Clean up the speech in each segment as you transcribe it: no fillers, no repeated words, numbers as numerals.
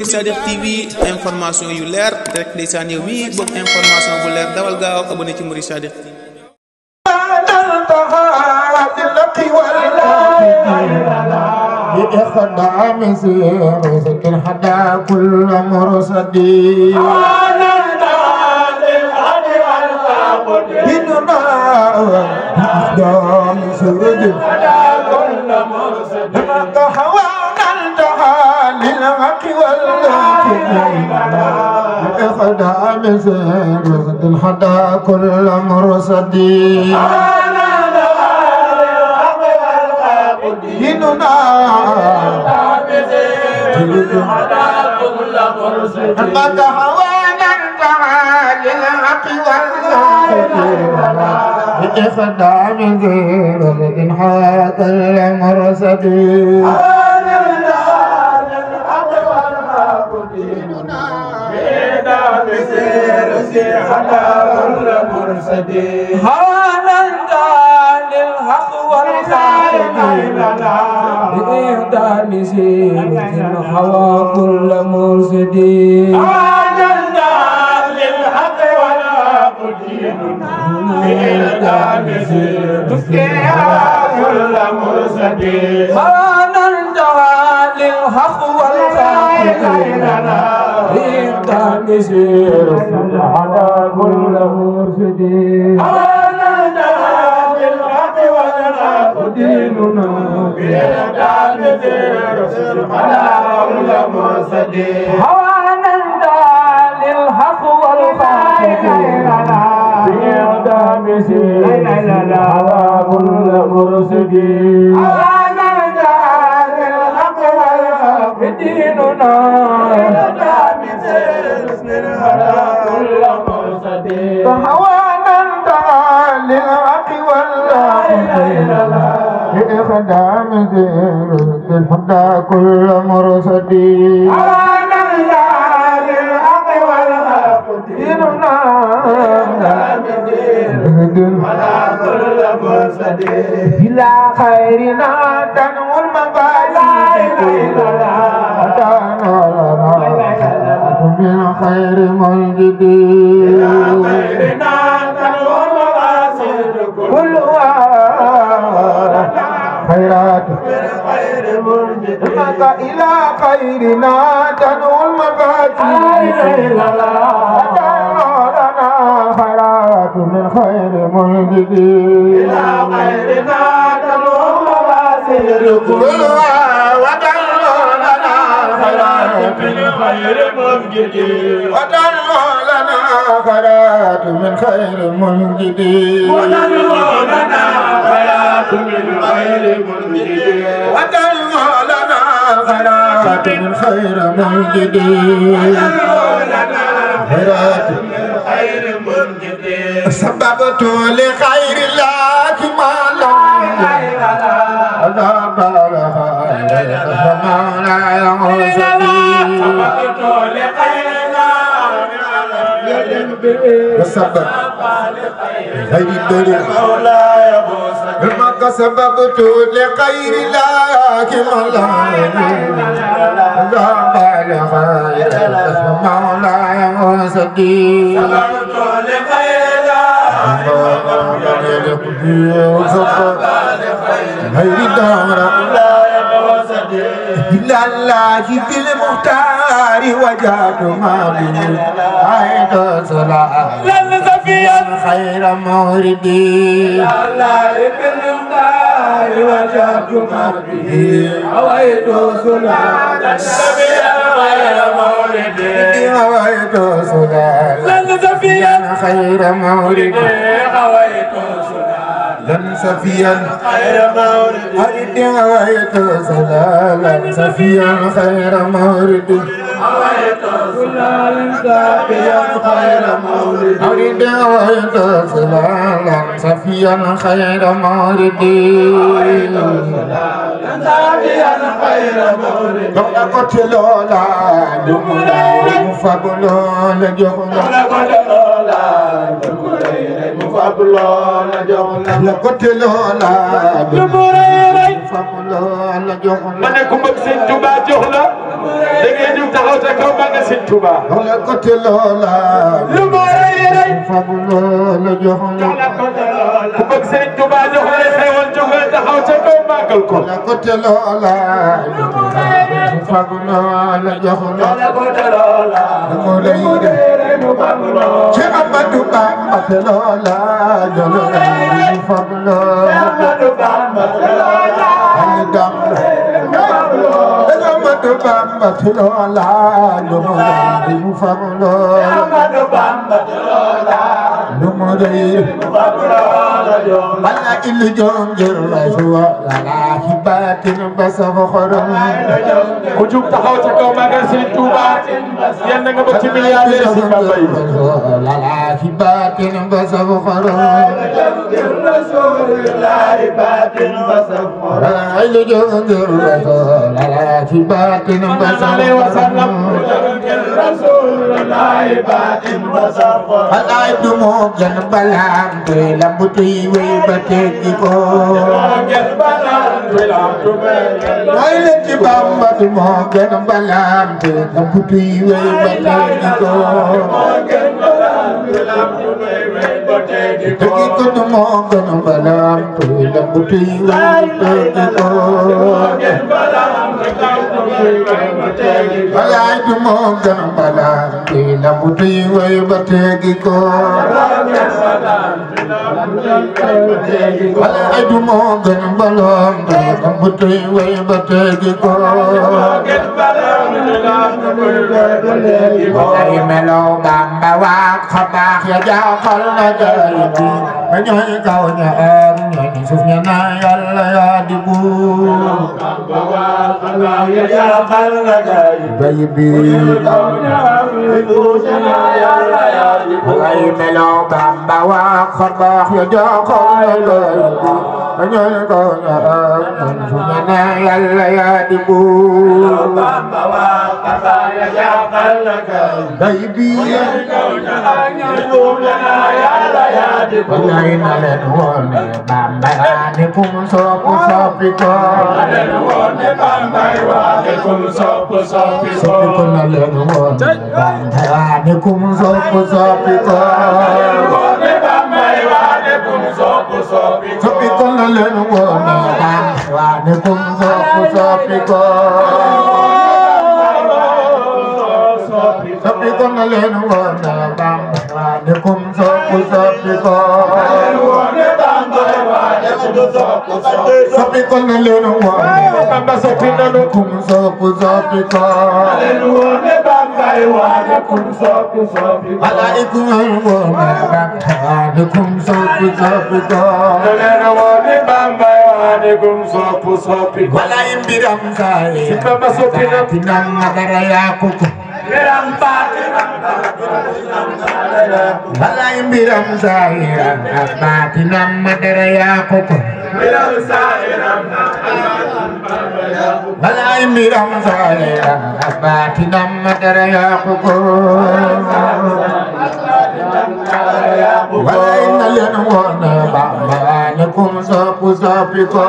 Sadikh TV information yu leer rek ndeysaan yow mi bëgg information bu leer dawal gaaw abonné ci Mouride Sadikh بإخدام سيرك الحدا كل مرصدي ديننا بإخدام سيرك الحدا كل مرصدي تحوانا انتهى للحق والإخدام سيرك الحدا كل مرصدي ديننا ما تهوانا انتهى للحق والإخدام زير حاك المرصد ديننا بإعدام زير حاك المرصد بإهدام سيرة حوى كل مرصدي عاجلنا للحق ولا قديمنا بإهدام سيرة كل مرصدي هوانا انتهى للحق والخير بإهدام سيرة حوى كل مرصدي ديننا بإعدام رسول على كل مرصد هوانا للحق والخير بإعدام سيرنا على كل مرصد هوانا للحق والخير ديننا بإعدام سيرنا على كل مرصد هوانا للحق والخير بإخدام زيرك الحدا كل مرصدي عوانا للحق والحق ديننا على كل مرصدي إلى خيرنا تنمو المبادئ من خير منجدي إلى خيرنا تنمو المبادئ كل خيرات خير مرجد إلى خيرنا تنو المفاتيح لنا خيرات من خير مرجد إلى خيرنا تنو المفاتيح كلها وتنو لنا خيرات من خير مرجد وتنو لنا خيرات من خير مرجد وتنو لنا من خير منجد وتنمو لنا خيرات من خير منجد خيرات من خير منجد سببت لخير الله ما لا عذاب لها فما لا يعوزني سببت لخير الله وسبب خير الدنيا مولاي ما سببت لخير الله مولاي ذهب لخير مولاي وسدي سببت لخير خير الدار إلا الله بالمختار وجهت ما به عيد صلاة للزفيا خير موردي الله بالمختار وجهت ما به عيد صلاة للزفيا خير موردي عيد صلاة للزفيا خير موردي عيد صلاة لن سفيا خير مورد هرد هويت سلالا سفيا خير مورد هويت سلالا سفيا خير مورد هرد هويت سلالا سفيا خير مورد سفيا خير مورد لقد لولا دمنا فبلولا جهلا لقد لولا دمنا فبلولا جهلا لقد لولا دمنا ma ne ku bëgg Sëñ Touba jox la da ngeen ñu taxaw te kaw ba nga Sëñ Touba lu ma rëy ku bëgg Sëñ Touba jox la xewal jox la taxaw te kaw màggal ko ci Amadou Bamba te loola jolo faglo Amadou Bamba te loola ay dam Amadou Bamba te loola jolo faglo Amadou Bamba te loola lumu dey bala ilu jonjor suwa la hibatin basafa khorom ku jug taxaw ci kaw magal Sëñ Touba yéen nga bëgg ci milliardaire Sëñ Bamba yi la hibatin basafa khorom la hibatin basafa khorom ilu jonjor la hibatin basafa khorom la hibatin basafa khorom gan balam te lambutuy wey ba teggi ko gan balam te lambutuy way le ci Bamba tu mo gan balam te lambutuy wey ba teggi ko gan balam te lambutuy wey ba teggi ko tu mo gan balam te lambutuy wey ba teggi ko gan balam te lambutuy wey ba teggi ko ay tu mo gan balam te lambutuy wey ba teggi ko ay du moo gën balom de lambutuy wey ba teggi ko ay melaw Bamba waa xabaax ya jaaxal na gaay bi ba ñooy kaw ña am ñooy suuf ña na Yàlla yaa di buur Bamba waa xabaax ya jaaxal na gaay bi ay melaw Bamba waa xabaax ya jaaxal na gaay bi ba ñooy kaw ña am ñooy suuf ña na Yàlla yaa di buur Bamba waa xabaax ya jaaxal na gaay bi walay na leen woon ne Bamba waane kum sopp soppi ko Bamba waane kum sopp soppi ko na leen woon ne Bamba waane kum sopp soppi ko Bamba waane kum sopp soppi ko na leen woon ne Bamba waane kum sopp soppi ko soppi ko na leen woon ne Bamba waane kum sopp soppi ko soppi ko na leen woon ne Bamba soppi na kum sopp soppi ko walay ku leen woon ne Bamba waane kum sopp soppi ko walay mbiram saay tinam nagara yaaku ko walay mbiram saayiram ak baatinam madara yaaku ko walay mbiram saayiram ak baatinam madara yaaku ko walay na leen woon ne Bamba waane kum sopp soppi ko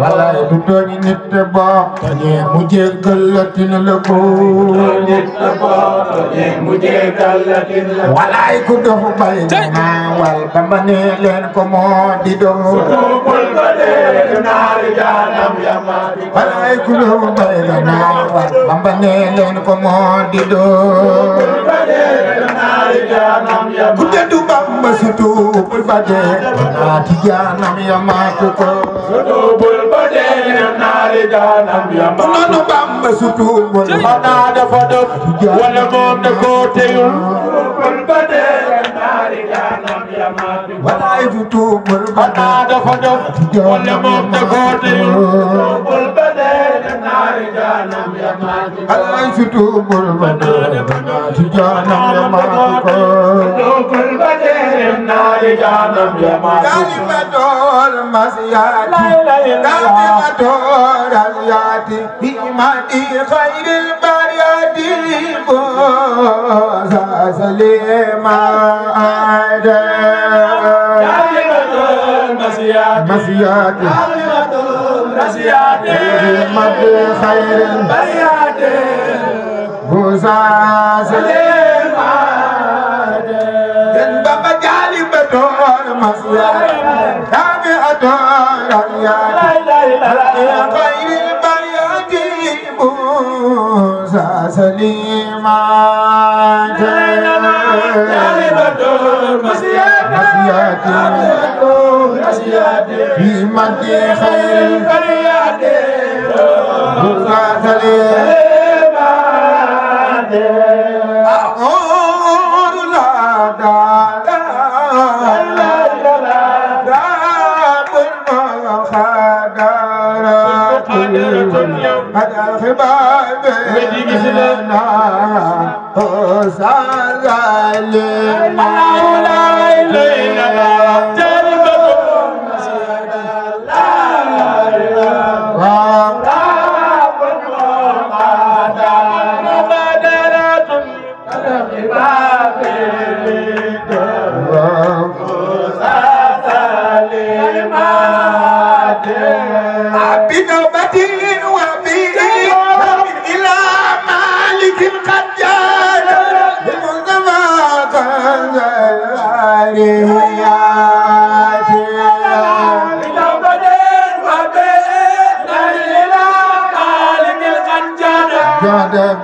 walay du tooñ nit te boo tooñee mu jéggal la tina la ko walay ku dofu bay naa wal Bamba ne leen ko moo di dofu walay ku dofu bay naa wal Bamba ne leen ko moo di dofu ku dëddu Bamba sutu bul ba dee naati jaanam ya maatu ko ku noonu Bamba sutu bul xanaa dafa dëpp wala moom da koo teyul walay sutu bul ba xanaa dafa dëpp wala moom da koo teyul walay sutu bul ba dee naati jaanam ya maatu ko kalimatul masiyati kalimatul aliyati bimadi khairil bariyati bo salima ada kalimatul مسيات مد خير بوزاز جن بابا جالي بدور مسيات دامي أدور يا خير البريات بوزاز سليمان جالي بدور مسيات في مد خير البريات بوزاز سليمان أقول لا دادا رب المخدرات هذا خباب لنا وسال المولى إلينا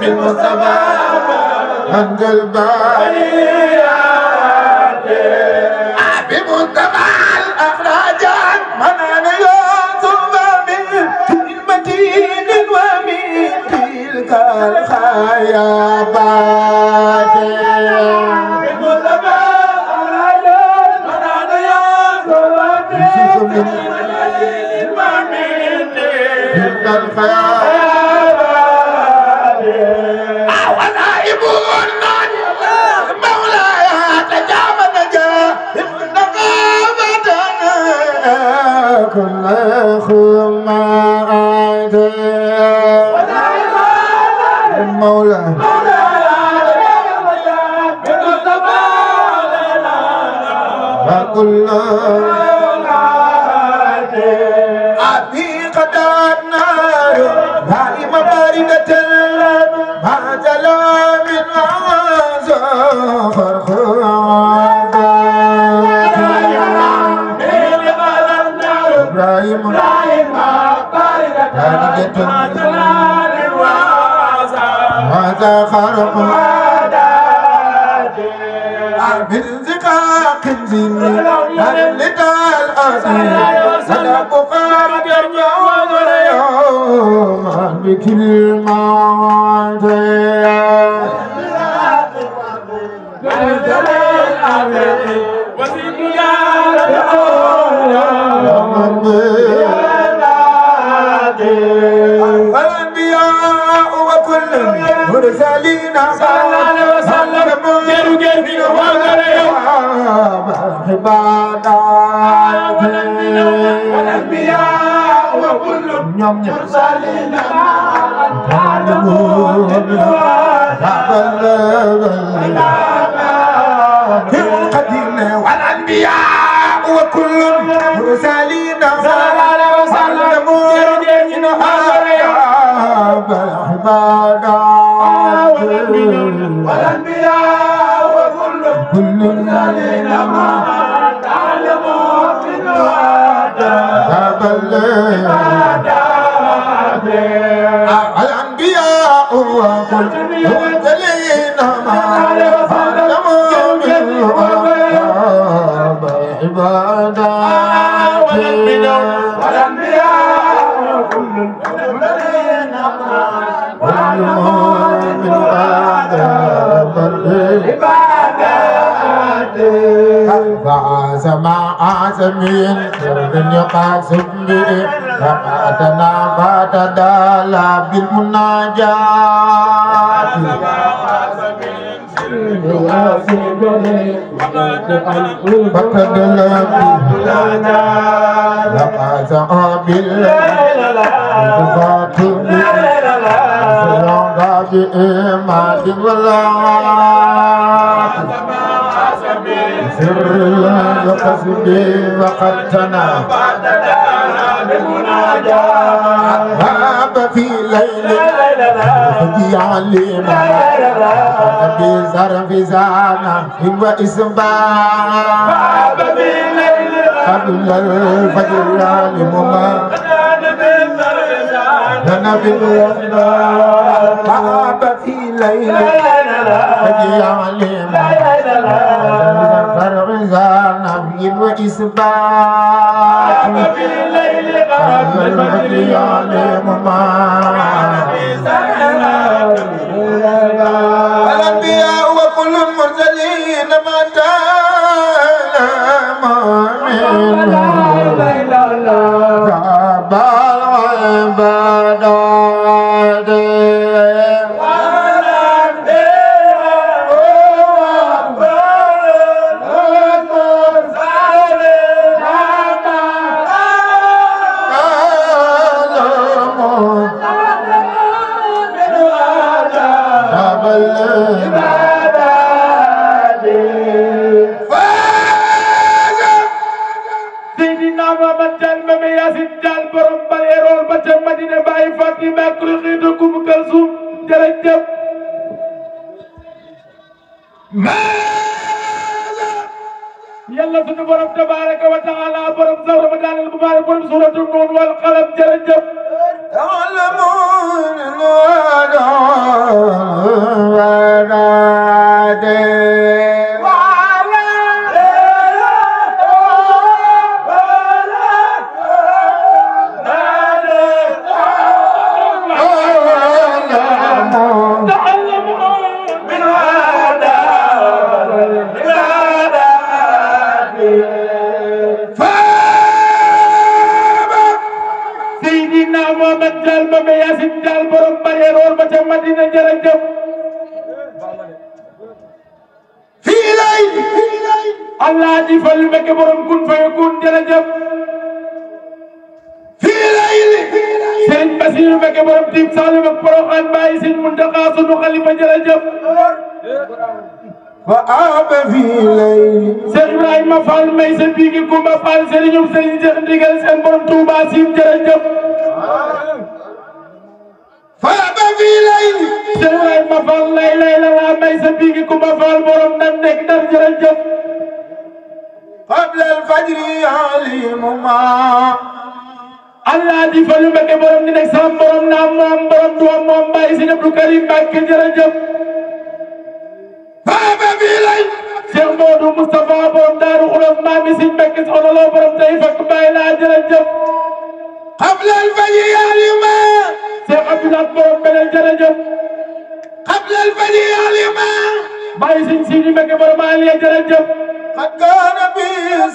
بالمصطفى عند البريات بمنتهى الأخراجات من أنا يوسف من المتين ومن تلك الخيابات بمنتهى الأخراجات من أنا يوسف من المتين ومن تلك الخيابات كل خمات المولى وكل أبي قد النار دائما باردة ما جلا من زخر هذا خرق من زقاق زيني لدى الأزير أنا بقارب يوم بكل والأنبياء وكل مرسلين صلى الله عليه وسلم والأنبياء وكل مرسلين القديم والأنبياء وكل مرسلين صلى الله عليه وسلم والأنبياء وكل مرسلين ما تعلموا من الأنبياء وكل مرسلين ما تعلموا من عبادات والأنبياء وكل مرسلين من عبادات فعزم عزمين من يقاسم به رفعتنا فتدالى بالمناجات فتدلى رفعتنا بالصفات بإيمان ولا سر الله حسبي وقتنا غاب في ليل فجي علينا بزرف زانا وإسباع قبل الفجر لمما لنا غاب في ليل فجي علينا بزرف زانا وإسباع الأنبياء وكل المرسلين ما yàlla sunu borom tabaraka wa taala borom zawra ma daanal bu baax borom suuratu nuun wal qalam jërëjëf Madina jërëjëf fii lay Allah ji fal Mbakke borom kun fayakun jërëjëf fii lay Serigne Bassirou Mbakke borom Tiib Saalum ak Porokhane Baye Serigne Mountakha sunu xalifa jërëjëf fa aba fii lay Cheikh Ibrahima Fall may sa biigi Kumba Fall Serigne Serigne Cheikh ndigal seen borom Touba Sim jërëjëf Faba fi layli Sëriñ ma Fall lay la may sa biigi Kumba Fall borom nan nekk Ndar jërëjëf qabla al-fajri alimuma Allah di falu Mbakke borom ni nekk sam borom naam moom borom duwam moom Baye Serigne Abdou Karim Mbakke jërëjëf Faba fi layli Cheikh Modou Moustapha borom Daaru Xulof maami Serigne Mbakke soxna loo borom tey fekk Baye laa jërëjëf qabla al-fajri alimuma Cheikh Abdoulaye borom beneen jërëjëf qabla al-fajri alimuma Baye Serigne Sidi Mbakke borom Aliya jërëjëf qad kaana bi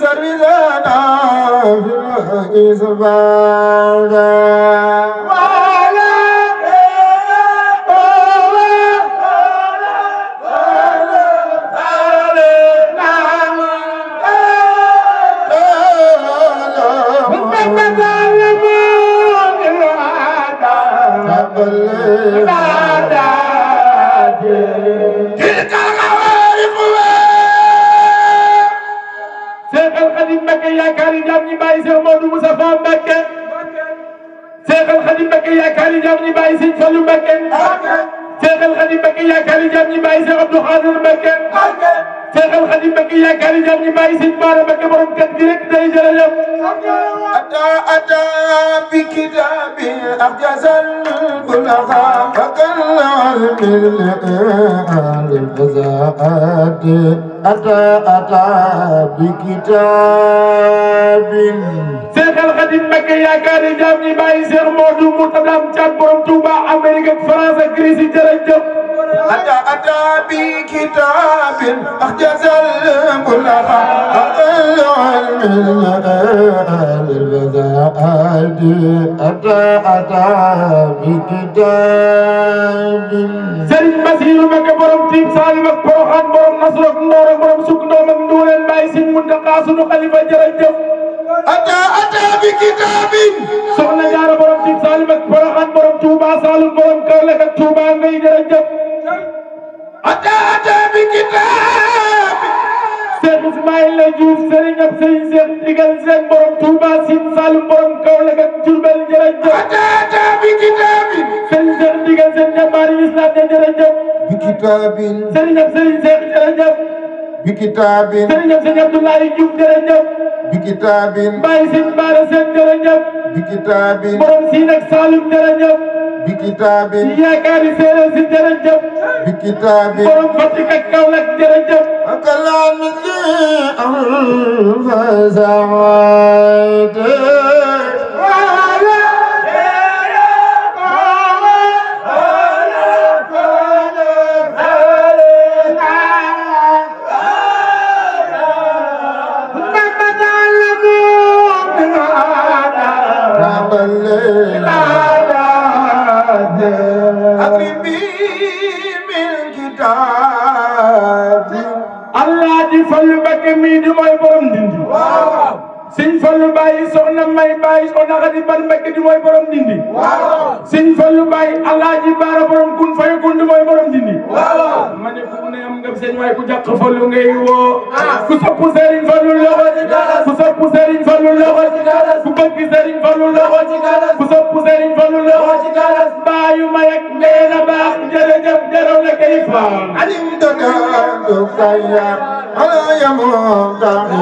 saridana fi isbada yaakaari jàmm ñi bàyyi Cheikh Modou Moustapha Mbacké Cheikh Al Khadim Mbacké yaakaari jàmm ñi bàyyi Serigne Fallou Mbacké Cheikh Al Khadim Mbacké yaakaari jàmm ñi bàyyi Cheikh Abdou Khadir Mbacké Cheikh Al Khadim Mbacké yaakaari jàmm ñi bàyyi Serigne Bara Mbacké borom kat gi rek day jërëjëf ata bi kitabi ahjazal bulagha fakal al-bil al-fazaat ata bi kitabin Cheikh Al Khadim Mbacké yaakaari jàmm ñi bàyyi Cheikh Modou Mourtada Thiat borom Touba Amérique ak France ak Grécie jërëjëf ata bi kitabin ahjazal bulagha fakal al-fazaat ata bi kitabin Serigne Bassirou Mbacké borom Tiib Saalum ak Porokhane borom Nasru ak Ndoor ak borom Suk Ndoom ak Nduuleen Baye Serigne Mountakha sunu xalifa jërëjëf ata bi kitabin soxna Jaara borom Tiib Saalum ak Porokhane borom Touba Saalum borom Kaolack ak Touba ngay jërëjëf ata bi kitabin Cheikh Ismaïla Diouf Serigne ab Serigne Cheikh Ndigal Sène borom Touba Sine Saloum borom Kaolack ak Diourbel jërëjëf. atata bi kitabin. Serigne Cheikh Ndigal Sène jàmbaari islam ne jërëjëf. bi kitabin. Serigne ab Serigne Cheikh jërëjëf. bi kitabin. Serigne ab Serigne Abdoulaye Diouf jërëjëf. bi kitabin. Baye Serigne Bara Sène jërëjëf. bi kitabin. borom Sine ak Saloum jërëjëf. bi kitabin. yaakaari séeréer si jërëjëf. bi kitabin. borom Fatick ak Kaolack jërëjëf. akalaan min fazaade Allah di Fallu Mbakke mi di mooy borom Ndindi. waaw. Sëñ Fallu Baye soxna May Baye soxna Xadi Ban Mbakke di mooy borom Ndindi. waaw. Sëñ Fallu Baye Alaaji Baara borom kun fayakun di mooy borom Ndindi. waaw. ma ne ku ne am nga sëñ waaye ku jàq Fallu ngay woo. ku sopp Serigne Fallu loxo ci galas. ku sopp Serigne Fallu loxo ci galas. ku bëgg Serigne Fallu loxo ci galas. ku sopp Serigne Fallu loxo ci galas. baayu may ak ndee na baax jërëjëf jaraw la kay faam. alim dada do kaya ala yamu dami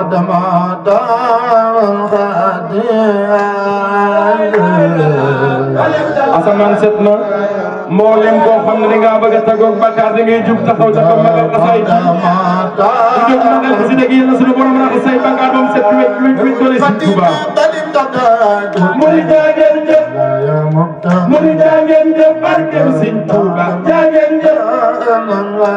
dama asamaan set na mboolem koo xam ne da ngaa bëgg a tàggoog bàkkaar da ngay jug taxaw ca kaw magal xasay di jóg magal xasi dëgg yàlla sunu borom raxas say bàkkaar ba mu set wécc wécc doole si Tuuba muri jaageen jëf muri jaageen jëf barke si Tuuba jaageen jëf